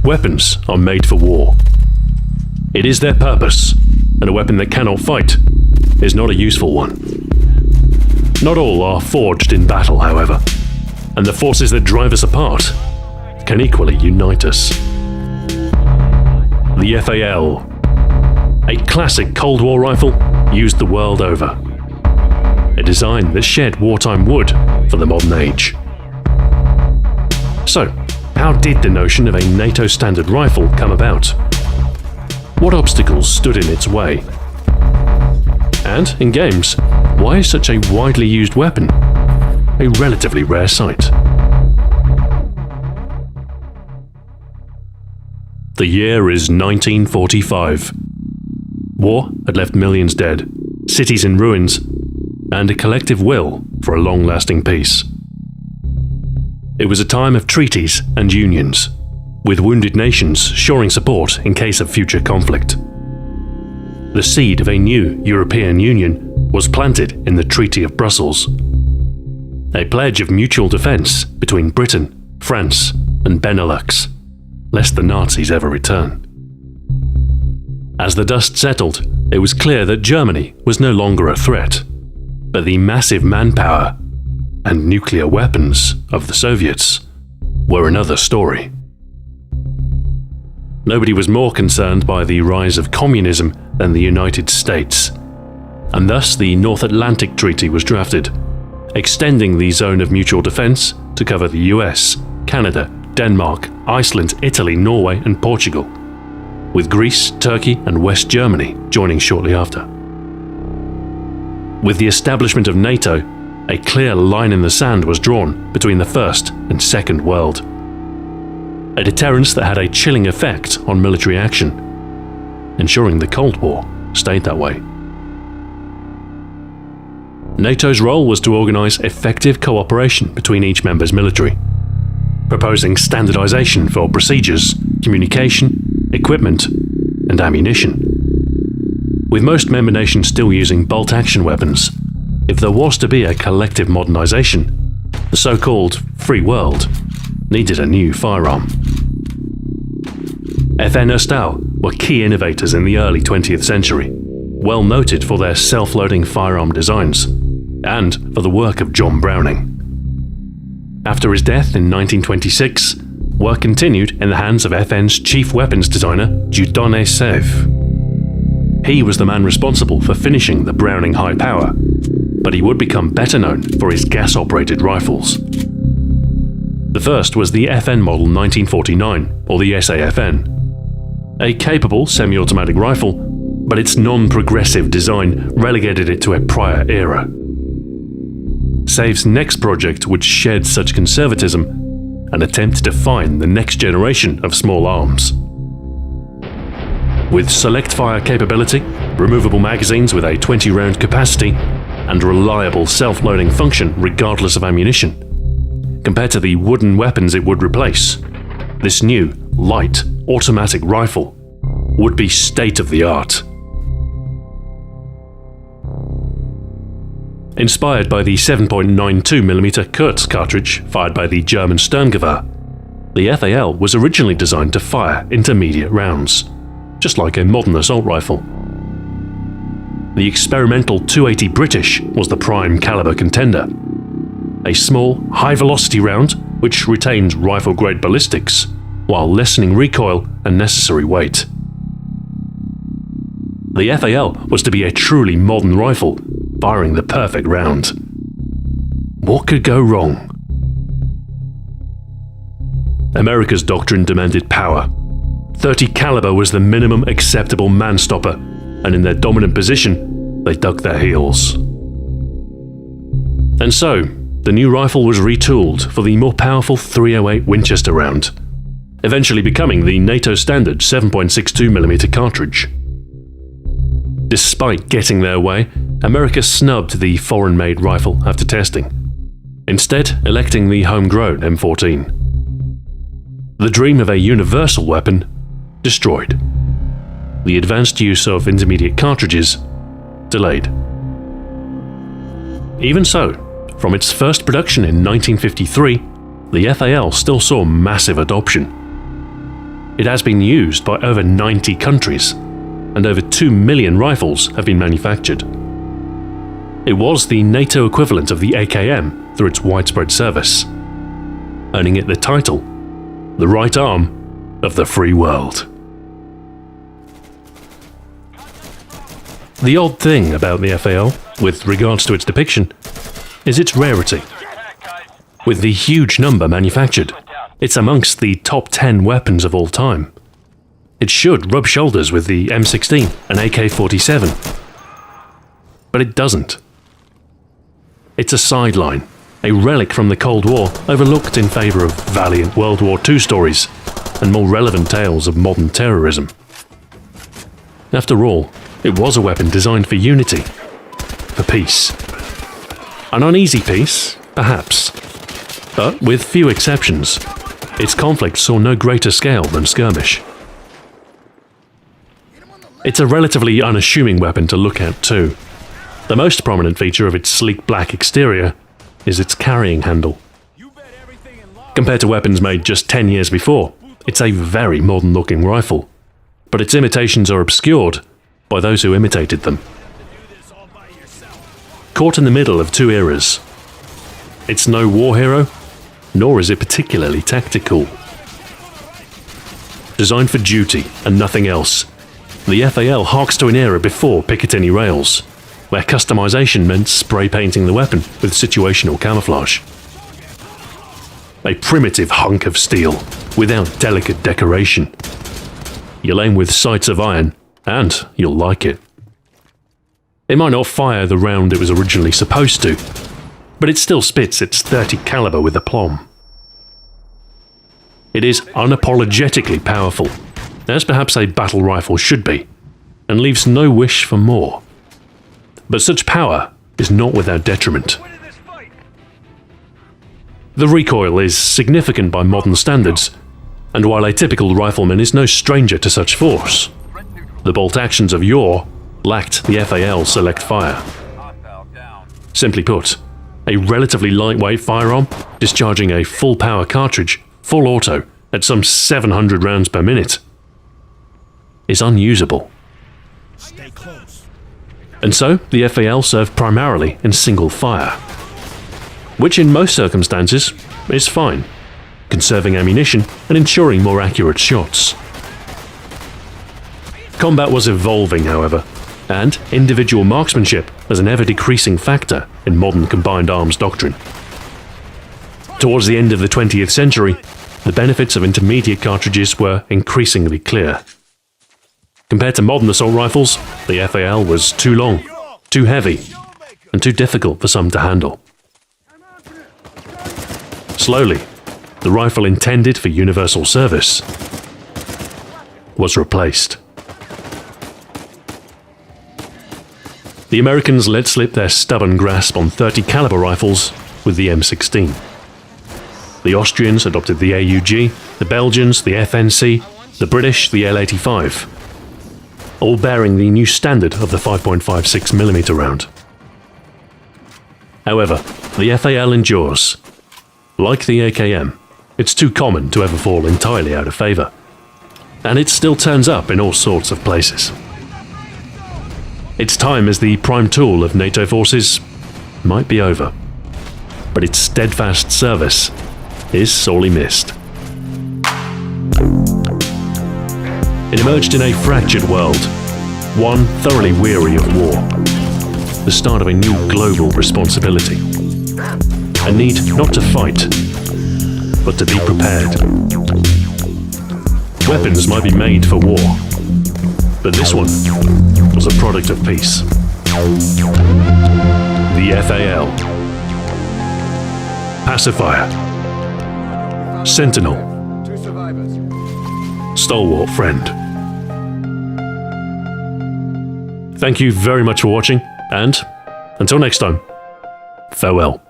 Weapons are made for war. It is their purpose, and a weapon that cannot fight is not a useful one. Not all are forged in battle, however, and the forces that drive us apart can equally unite us. The FAL, a classic Cold War rifle used the world over. A design that shed wartime wood for the modern age. So, how did the notion of a NATO standard rifle come about? What obstacles stood in its way? And, in games, why is such a widely used weapon a relatively rare sight? The year is 1945. War had left millions dead, cities in ruins, and a collective will for a long-lasting peace. It was a time of treaties and unions, with wounded nations shoring support in case of future conflict. The seed of a new European Union was planted in the Treaty of Brussels, a pledge of mutual defence between Britain, France, and Benelux, lest the Nazis ever return. As the dust settled, it was clear that Germany was no longer a threat, but the massive manpower and nuclear weapons of the Soviets were another story. Nobody was more concerned by the rise of communism than the United States, and thus the North Atlantic Treaty was drafted, extending the zone of mutual defence to cover the US, Canada, Denmark, Iceland, Italy, Norway, and Portugal, with Greece, Turkey, and West Germany joining shortly after. With the establishment of NATO, a clear line in the sand was drawn between the First and Second World. A deterrence that had a chilling effect on military action, ensuring the Cold War stayed that way. NATO's role was to organise effective cooperation between each member's military, proposing standardisation for procedures, communication, equipment, and ammunition. With most member nations still using bolt-action weapons, if there was to be a collective modernisation, the so-called free world needed a new firearm. FN FAL were key innovators in the early 20th century, well noted for their self-loading firearm designs, and for the work of John Browning. After his death in 1926, work continued in the hands of FN's chief weapons designer, Dieudonné Sève. He was the man responsible for finishing the Browning high power, but he would become better known for his gas-operated rifles. The first was the FN Model 1949, or the SAFN, a capable semi-automatic rifle, but its non-progressive design relegated it to a prior era. Sève's next project would shed such conservatism and attempt to define the next generation of small arms. With select fire capability, removable magazines with a 20-round capacity, and reliable self-loading function regardless of ammunition, compared to the wooden weapons it would replace, this new, light, automatic rifle would be state-of-the-art. Inspired by the 7.92mm Kurz cartridge fired by the German Sturmgewehr, the FAL was originally designed to fire intermediate rounds, just like a modern assault rifle. The experimental .280 British was the prime caliber contender, a small, high-velocity round which retained rifle-grade ballistics while lessening recoil and necessary weight. The FAL was to be a truly modern rifle, firing the perfect round. What could go wrong? America's doctrine demanded power. .30 caliber was the minimum acceptable man-stopper, and in their dominant position, they dug their heels. And so, the new rifle was retooled for the more powerful .308 Winchester round, eventually becoming the NATO standard 7.62mm cartridge. Despite getting their way, America snubbed the foreign-made rifle after testing, instead electing the homegrown M14. The dream of a universal weapon destroyed. The advanced use of intermediate cartridges delayed. Even so, from its first production in 1953, the FAL still saw massive adoption. It has been used by over 90 countries, and over 2 million rifles have been manufactured. It was the NATO equivalent of the AKM through its widespread service, earning it the title, the right arm of the free world. The odd thing about the FAL, with regards to its depiction, is its rarity. With the huge number manufactured, it's amongst the top 10 weapons of all time. It should rub shoulders with the M16 and AK-47, but it doesn't. It's a sideline, a relic from the Cold War, overlooked in favour of valiant World War II stories and more relevant tales of modern terrorism. After all, it was a weapon designed for unity, for peace. An uneasy peace, perhaps, but with few exceptions, its conflict saw no greater scale than skirmish. It's a relatively unassuming weapon to look at too. The most prominent feature of its sleek black exterior is its carrying handle. Compared to weapons made just 10 years before, it's a very modern-looking rifle, but its imitations are obscured by those who imitated them. Caught in the middle of two eras, it's no war hero, nor is it particularly tactical. Designed for duty and nothing else, the FAL harks to an era before Picatinny rails, where customization meant spray painting the weapon with situational camouflage. A primitive hunk of steel, without delicate decoration. You'll aim with sights of iron, and you'll like it. It might not fire the round it was originally supposed to, but it still spits its .30 caliber with aplomb. It is unapologetically powerful, as perhaps a battle rifle should be, and leaves no wish for more. But such power is not without detriment. The recoil is significant by modern standards, and while a typical rifleman is no stranger to such force, the bolt actions of yore lacked the FAL select fire. Simply put, a relatively lightweight firearm discharging a full power cartridge, full auto, at some 700 rounds per minute, is unusable. Stay close. And so, the FAL served primarily in single fire, which in most circumstances is fine, conserving ammunition and ensuring more accurate shots. Combat was evolving, however, and individual marksmanship was an ever-decreasing factor in modern combined arms doctrine. Towards the end of the 20th century, the benefits of intermediate cartridges were increasingly clear. Compared to modern assault rifles, the FAL was too long, too heavy, and too difficult for some to handle. Slowly, the rifle intended for universal service was replaced. The Americans let slip their stubborn grasp on .30 caliber rifles with the M16. The Austrians adopted the AUG, the Belgians the FNC, the British the L85, all bearing the new standard of the 5.56mm round. However, the FAL endures. Like the AKM, it's too common to ever fall entirely out of favour, and it still turns up in all sorts of places. Its time as the prime tool of NATO forces might be over, but its steadfast service is sorely missed. It emerged in a fractured world, one thoroughly weary of war, the start of a new global responsibility, a need not to fight, but to be prepared. Weapons might be made for war, but this one was a product of peace. The FAL. Pacifier. Sentinel. Stalwart friend. Thank you very much for watching, and until next time, farewell.